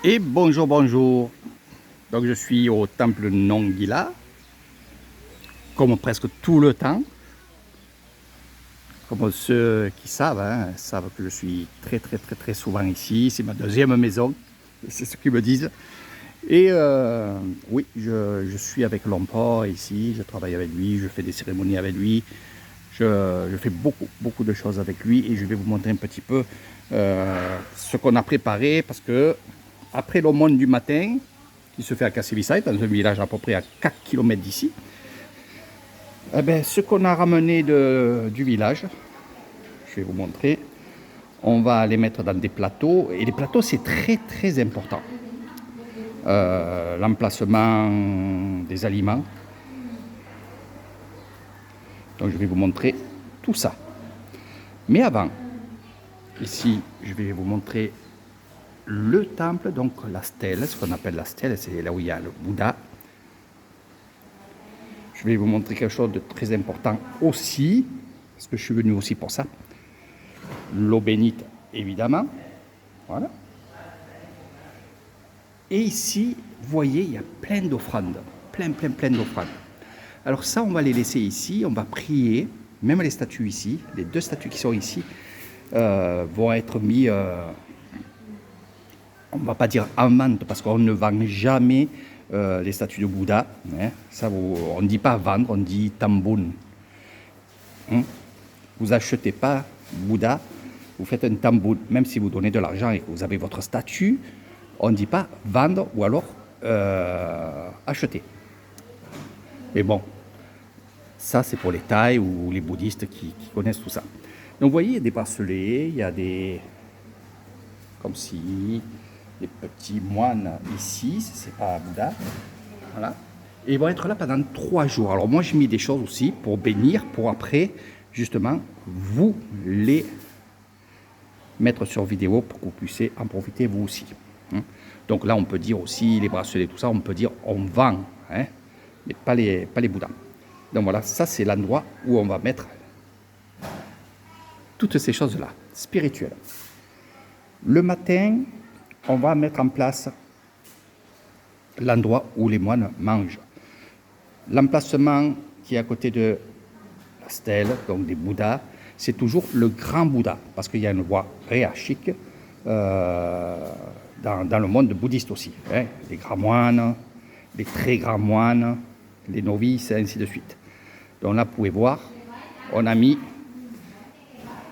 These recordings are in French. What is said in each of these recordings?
Et bonjour, bonjour. Donc je suis au temple Nongila, comme presque tout le temps. Comme ceux qui savent que je suis très souvent ici. C'est ma deuxième maison, c'est ce qu'ils me disent. Et oui, je suis avec Lompo ici, je travaille avec lui, je fais des cérémonies avec lui. Je fais beaucoup de choses avec lui et je vais vous montrer un petit peu ce qu'on a préparé parce que après l'aumône du matin, qui se fait à Kassivitsay, dans un village à peu près à 4 km d'ici, eh ben, ce qu'on a ramené du village, je vais vous montrer, on va les mettre dans des plateaux et les plateaux c'est très important. L'emplacement des aliments. Donc je vais vous montrer tout ça. Mais avant, ici, je vais vous montrer le temple, donc la stèle, ce qu'on appelle la stèle, c'est là où il y a le Bouddha. Je vais vous montrer quelque chose de très important aussi, parce que je suis venu aussi pour ça. L'eau bénite, évidemment. Voilà. Et ici, vous voyez, il y a plein d'offrandes. Plein d'offrandes. Alors ça, on va les laisser ici, on va prier. Même les statues ici, les deux statues qui sont ici, vont être mis, on ne va pas dire en vente, parce qu'on ne vend jamais les statues de Bouddha. Hein. Ça, on ne dit pas vendre, on dit tambun. Hein. Vous achetez pas Bouddha, vous faites un tambun. Même si vous donnez de l'argent et que vous avez votre statue, on ne dit pas vendre ou alors acheter. Mais bon, ça c'est pour les Thaïs ou les bouddhistes qui connaissent tout ça. Donc vous voyez, il y a des bracelets, il y a des... comme si... les petits moines ici, c'est pas Bouddha. Voilà. Et ils vont être là pendant 3 jours. Alors moi j'ai mis des choses aussi pour bénir, pour après justement vous les mettre sur vidéo pour que vous puissiez en profiter vous aussi. Donc là on peut dire aussi les bracelets, tout ça, on peut dire on vend, hein, mais pas les Bouddhas. Donc voilà, ça c'est l'endroit où on va mettre toutes ces choses-là, spirituelles. Le matin, on va mettre en place l'endroit où les moines mangent. L'emplacement qui est à côté de la stèle, donc des Bouddhas, c'est toujours le grand Bouddha, parce qu'il y a une voie hiérarchique dans le monde bouddhiste aussi. Hein, les grands moines, les très grands moines, les novices, et ainsi de suite. Donc là, vous pouvez voir, on a mis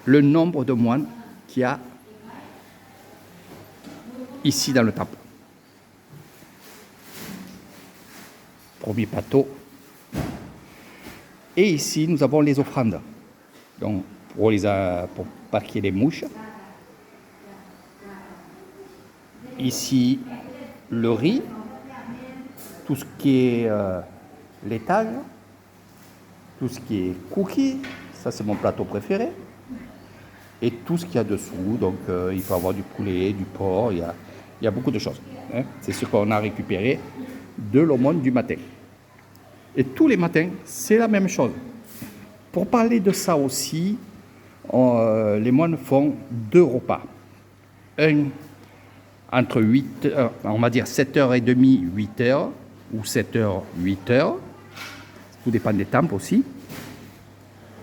le nombre de moines qu'il y a ici dans le temple. Premier plateau. Et ici, nous avons les offrandes. Donc, pour pas qu'il y ait les mouches. Ici, le riz. Tout ce qui est laitage. Tout ce qui est cookies. Ça, c'est mon plateau préféré. Et tout ce qu'il y a dessous. Donc, il faut avoir du poulet, du porc. Il y a beaucoup de choses. Hein. C'est ce qu'on a récupéré de l'aumône du matin. Et tous les matins, c'est la même chose. Pour parler de ça aussi, les moines font 2 repas. Un entre 8 heures, on va dire 7h30, 8h, ou 7h, 8h. Tout dépend des temples aussi.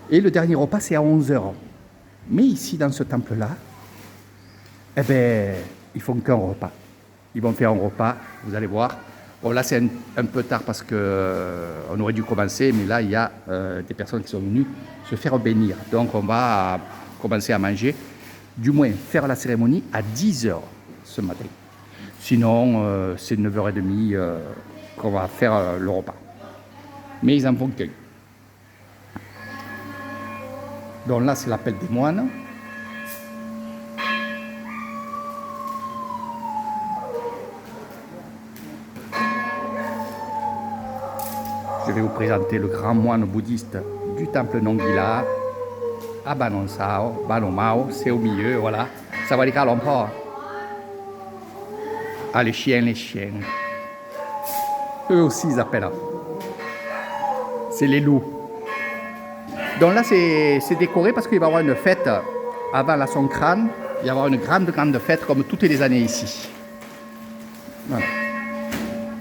Et le dernier repas, c'est à 11h. Mais ici, dans ce temple-là, eh ben, ils font qu'un repas. Ils vont faire un repas, vous allez voir. Bon, là, c'est un peu tard parce qu'on aurait dû commencer, mais là, il y a des personnes qui sont venues se faire bénir. Donc, on va commencer à manger, du moins faire la cérémonie à 10h ce matin. Sinon, c'est 9h30 qu'on va faire le repas. Mais ils en font qu'un. Donc là, c'est l'appel des moines. Je vais vous présenter le grand moine bouddhiste du temple Nongila, à Banonsao, Banomao, c'est au milieu, voilà. Ça va les cas l'empereur. Ah, les chiens. Eux aussi, ils appellent. C'est les loups. Donc là, c'est décoré parce qu'il va y avoir une fête avant la Songkran. Il va y avoir une grande fête comme toutes les années ici. Voilà.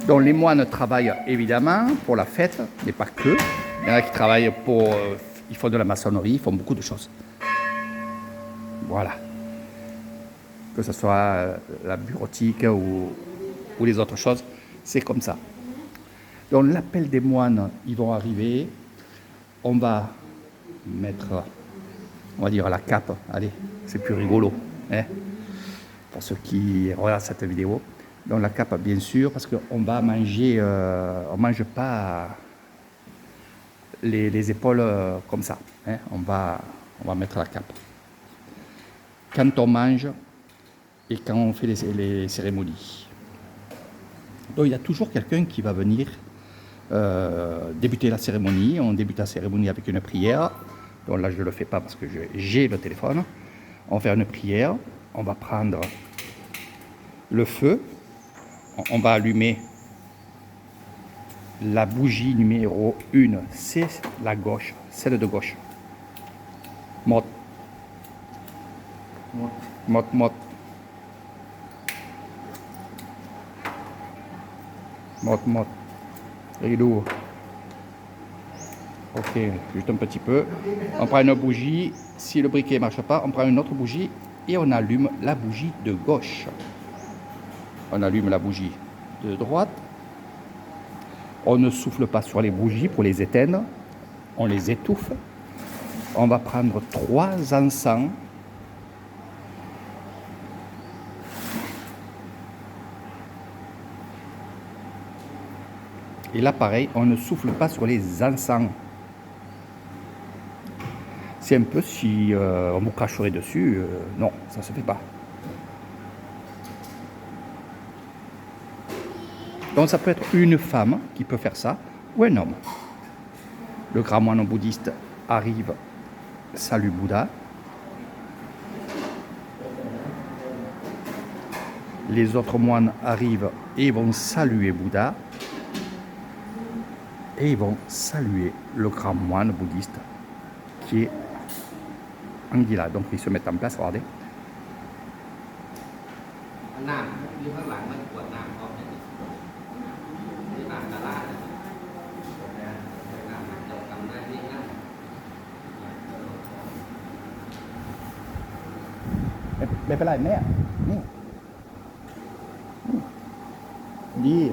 Donc les moines travaillent évidemment pour la fête, mais pas que. Il y en a qui travaillent pour... ils font de la maçonnerie, ils font beaucoup de choses. Voilà. Que ce soit la bureautique ou les autres choses, c'est comme ça. Donc l'appel des moines, ils vont arriver. On va mettre, on va dire, la cape. Allez, c'est plus rigolo, hein, pour ceux qui regardent cette vidéo. Donc la cape, bien sûr, parce qu'on va manger, on ne mange pas les épaules comme ça. Hein. On va mettre la cape. Quand on mange et quand on fait les cérémonies. Donc il y a toujours quelqu'un qui va venir débuter la cérémonie. On débute la cérémonie avec une prière. Donc là je ne le fais pas parce que j'ai le téléphone. On va faire une prière. On va prendre le feu. On va allumer la bougie numéro 1. C'est la gauche, celle de gauche. Mot. Mot, mot. Mot, mot. Rideau. Ok, juste un petit peu. On prend une bougie. Si le briquet ne marche pas, on prend une autre bougie et on allume la bougie de gauche. On allume la bougie de droite. On ne souffle pas sur les bougies pour les éteindre. On les étouffe. On va prendre 3 encens. Et là, pareil, on ne souffle pas sur les encens. C'est un peu si on vous cracherait dessus. Non, ça ne se fait pas. Donc ça peut être une femme qui peut faire ça, ou un homme. Le grand moine bouddhiste arrive, salue Bouddha. Les autres moines arrivent et vont saluer Bouddha. Et ils vont saluer le grand moine bouddhiste qui est Anguilla. Donc ils se mettent en place, regardez. Mais pas là, mère. Dis.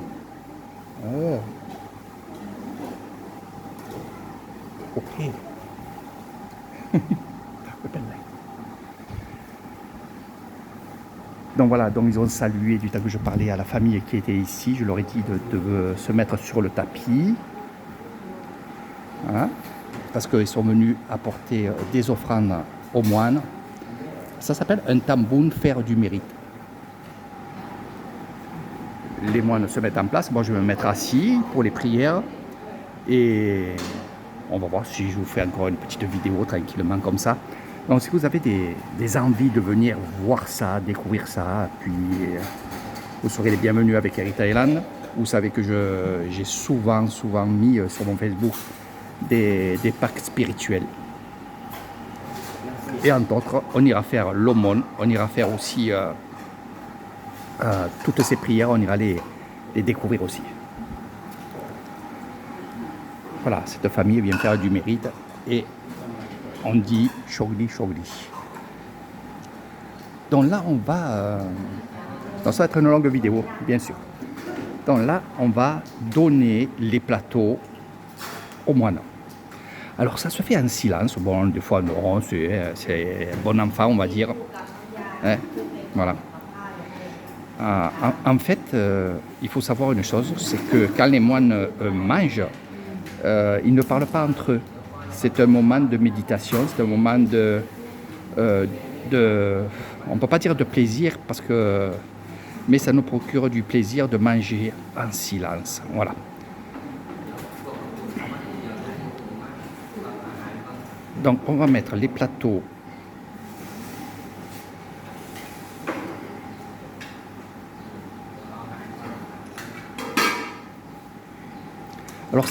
Ok. Donc voilà, donc ils ont salué du temps que je parlais à la famille qui était ici. Je leur ai dit de se mettre sur le tapis. Hein, parce qu'ils sont venus apporter des offrandes aux moines. Ça s'appelle un tamboun, faire du mérite. Les moines se mettent en place. Moi, je vais me mettre assis pour les prières. Et on va voir si je vous fais encore une petite vidéo tranquillement comme ça. Donc si vous avez des envies de venir voir ça, découvrir ça, puis vous serez les bienvenus avec Heritage Island. Vous savez que j'ai souvent mis sur mon Facebook des packs spirituels. Et entre autres, on ira faire l'aumône, on ira faire aussi toutes ces prières, on ira les découvrir aussi. Voilà, cette famille vient faire du mérite et on dit Shogli, Shogli. Donc là, on va... donc ça va être une longue vidéo, bien sûr. Donc là, on va donner les plateaux aux moines. Alors ça se fait en silence. Bon, des fois, non, c'est bon enfant, on va dire. Hein, voilà. En fait, il faut savoir une chose, c'est que quand les moines mangent, ils ne parlent pas entre eux. C'est un moment de méditation, c'est un moment de on ne peut pas dire de plaisir, parce que, mais ça nous procure du plaisir de manger en silence. Voilà. Donc on va mettre les plateaux alors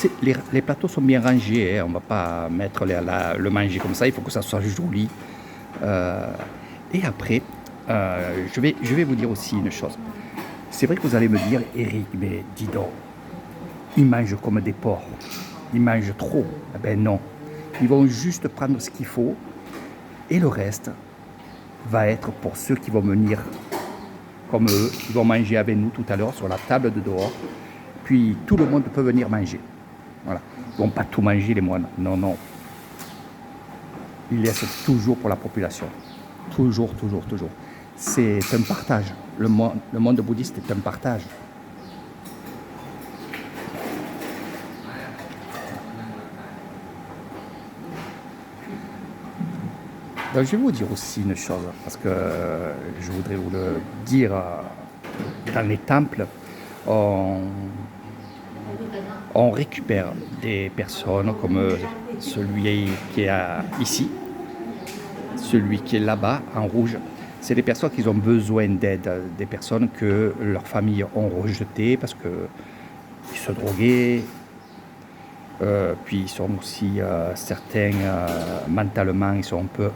les plateaux sont bien rangés, hein. On ne va pas mettre le manger comme ça, il faut que ça soit joli. Et après, je vais vous dire aussi une chose. C'est vrai que vous allez me dire, Eric, mais dis donc, ils mangent comme des porcs, ils mangent trop. Eh ben non, ils vont juste prendre ce qu'il faut et le reste va être pour ceux qui vont venir comme eux, ils vont manger avec nous tout à l'heure sur la table de dehors. Puis tout le monde peut venir manger. Voilà. Ils ne vont pas tout manger les moines. Non, non. Ils laissent toujours pour la population. Toujours, toujours, toujours. C'est un partage. Le monde bouddhiste est un partage. Donc, je vais vous dire aussi une chose, parce que je voudrais vous le dire, dans les temples, on récupère des personnes comme celui qui est ici, celui qui est là-bas en rouge. C'est des personnes qui ont besoin d'aide, des personnes que leurs familles ont rejetées parce qu'ils se droguaient, puis ils sont aussi certains mentalement, ils sont un peu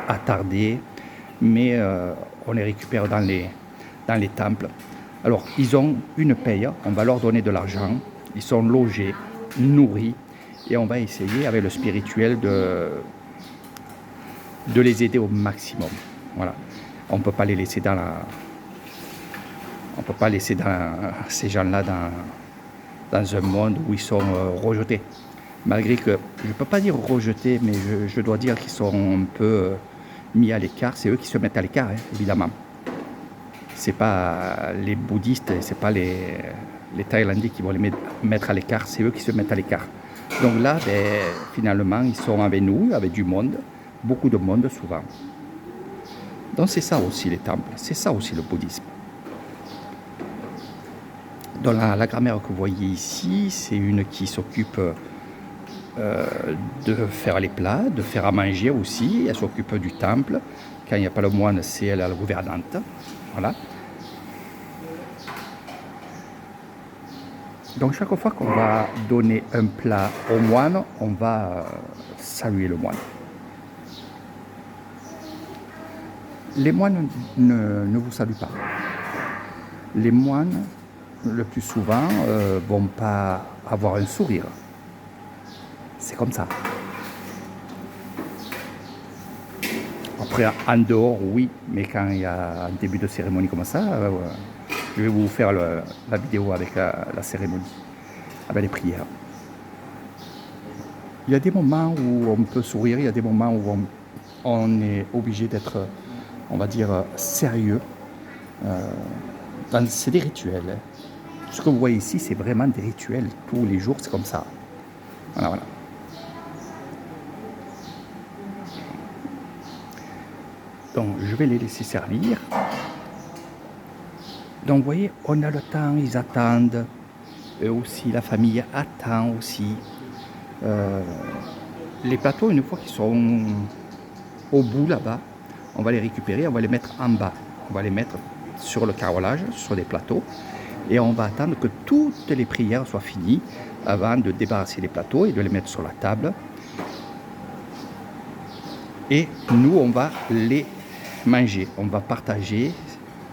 attardés, mais on les récupère dans les temples. Alors, ils ont une paye, on va leur donner de l'argent, ils sont logés, nourris, et on va essayer avec le spirituel de les aider au maximum. Voilà. On ne peut pas les laisser dans ces gens-là dans un monde où ils sont rejetés. Malgré que, je ne peux pas dire rejetés, mais je dois dire qu'ils sont un peu mis à l'écart. C'est eux qui se mettent à l'écart, hein, évidemment. C'est pas les bouddhistes, c'est pas les Thaïlandais qui vont les mettre à l'écart, c'est eux qui se mettent à l'écart. Donc là, finalement, ils sont avec nous, avec du monde, beaucoup de monde souvent. Donc c'est ça aussi les temples, c'est ça aussi le bouddhisme. Dans la grand-mère que vous voyez ici, c'est une qui s'occupe de faire les plats, de faire à manger aussi. Elle s'occupe du temple. Quand il n'y a pas le moine, c'est elle la gouvernante. Voilà. Donc chaque fois qu'on va donner un plat au moine, on va saluer le moine. Les moines ne vous saluent pas. Les moines, le plus souvent, vont pas avoir un sourire. C'est comme ça. Après, en dehors, oui, mais quand il y a un début de cérémonie comme ça, je vais vous faire la vidéo avec la cérémonie, avec les prières. Il y a des moments où on peut sourire, il y a des moments où on est obligé d'être, on va dire, sérieux. C'est des rituels. Hein. Ce que vous voyez ici, c'est vraiment des rituels. Tous les jours, c'est comme ça. Voilà, voilà. Donc, je vais les laisser servir. Donc, vous voyez, on a le temps, ils attendent. Eux aussi, la famille attend aussi. Les plateaux, une fois qu'ils sont au bout là-bas, on va les récupérer, on va les mettre en bas. On va les mettre sur le carrelage, sur des plateaux. Et on va attendre que toutes les prières soient finies avant de débarrasser les plateaux et de les mettre sur la table. Et nous, on va les manger. On va partager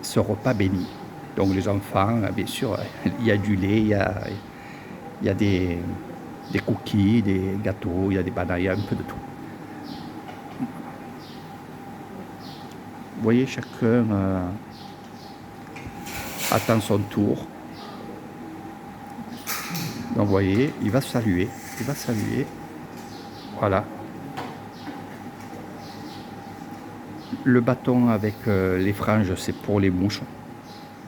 ce repas béni. Donc les enfants, bien sûr, il y a du lait, il y a des cookies, des gâteaux, il y a des bananes, il y a un peu de tout. Vous voyez, chacun attend son tour. Donc vous voyez, il va saluer. Voilà. Le bâton avec les franges, c'est pour les mouches.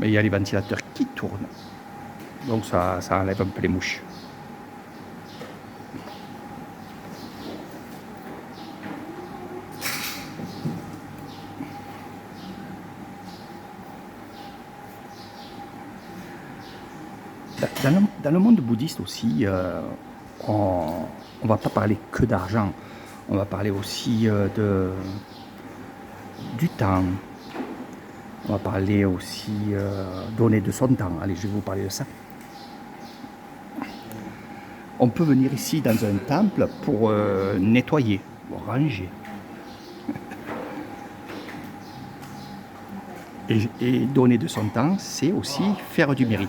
Mais il y a les ventilateurs qui tournent. Donc ça enlève un peu les mouches. Dans le monde bouddhiste aussi, on ne va pas parler que d'argent. On va parler aussi du temps. On va parler aussi donner de son temps. Allez, je vais vous parler de ça. On peut venir ici dans un temple pour nettoyer, pour ranger. Et donner de son temps, c'est aussi faire du mérite.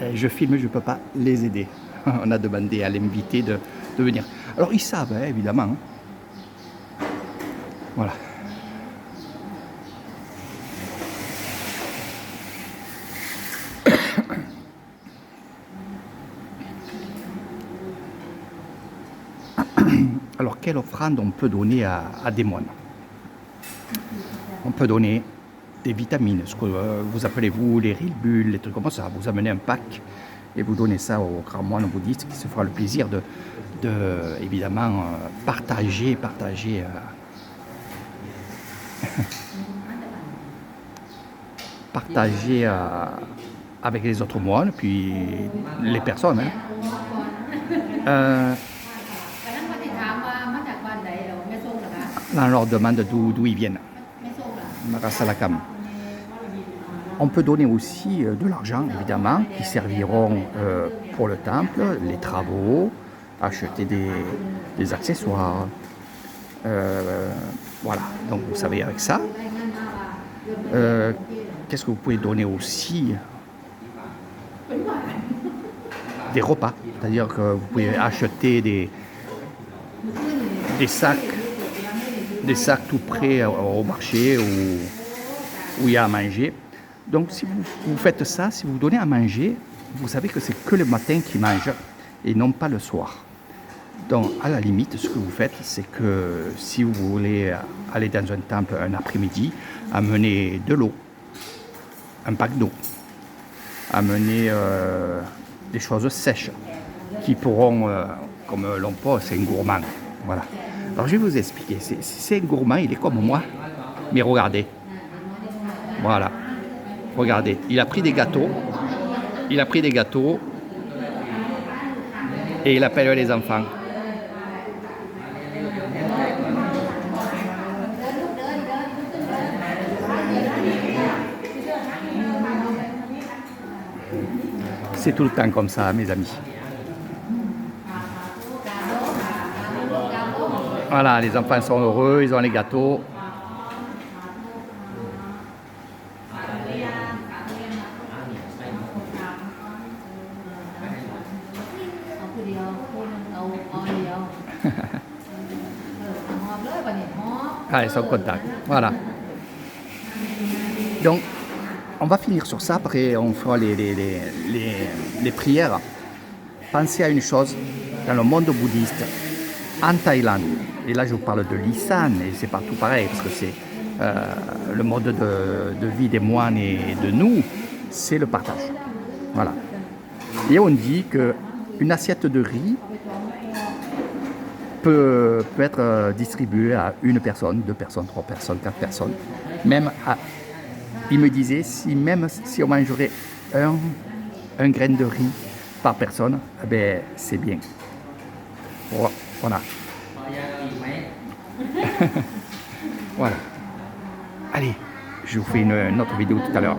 Et je filme, je ne peux pas les aider. On a demandé à l'invité de venir. Alors ils savent, hein, évidemment. Hein. Voilà. Alors, quelle offrande on peut donner à des moines? On peut donner des vitamines, ce que vous appelez vous les rilbules, les trucs comme ça. Vous amenez un pack et vous donnez ça au grand moine bouddhiste qui se fera le plaisir de évidemment, partager partager avec les autres moines, puis les personnes. Hein. On leur demande d'où ils viennent. Marasalakam. On peut donner aussi de l'argent, évidemment, qui serviront pour le temple, les travaux, acheter des accessoires. Voilà, donc vous savez avec ça. Qu'est-ce que vous pouvez donner aussi? Des repas, c'est-à-dire que vous pouvez acheter des sacs tout prêts au marché où il y a à manger. Donc si vous faites ça, si vous donnez à manger, vous savez que c'est que le matin qu'ils mangent et non pas le soir. Donc à la limite, ce que vous faites, c'est que si vous voulez aller dans un temple un après-midi, amener de l'eau, un pack d'eau, amener des choses sèches qui pourront, comme l'ompo, c'est un gourmand. Voilà. Alors je vais vous expliquer, c'est un gourmand, il est comme moi, mais regardez. Voilà. Regardez, il a pris des gâteaux et il appelle les enfants. C'est tout le temps comme ça, mes amis. Voilà, les enfants sont heureux, ils ont les gâteaux. Ah, ils sont contents. Voilà. Donc, on va finir sur ça, après on fera les prières. Pensez à une chose, dans le monde bouddhiste, en Thaïlande, et là je vous parle de l'Isan, et c'est partout pareil, parce que c'est le mode de vie des moines et de nous, c'est le partage. Voilà. Et on dit qu'une assiette de riz peut être distribuée à une personne, 2 personnes, 3 personnes, 4 personnes, même à... Il me disait, même si on mangerait un grain de riz par personne, eh ben, c'est bien. Voilà. Voilà. Allez, je vous fais une autre vidéo tout à l'heure.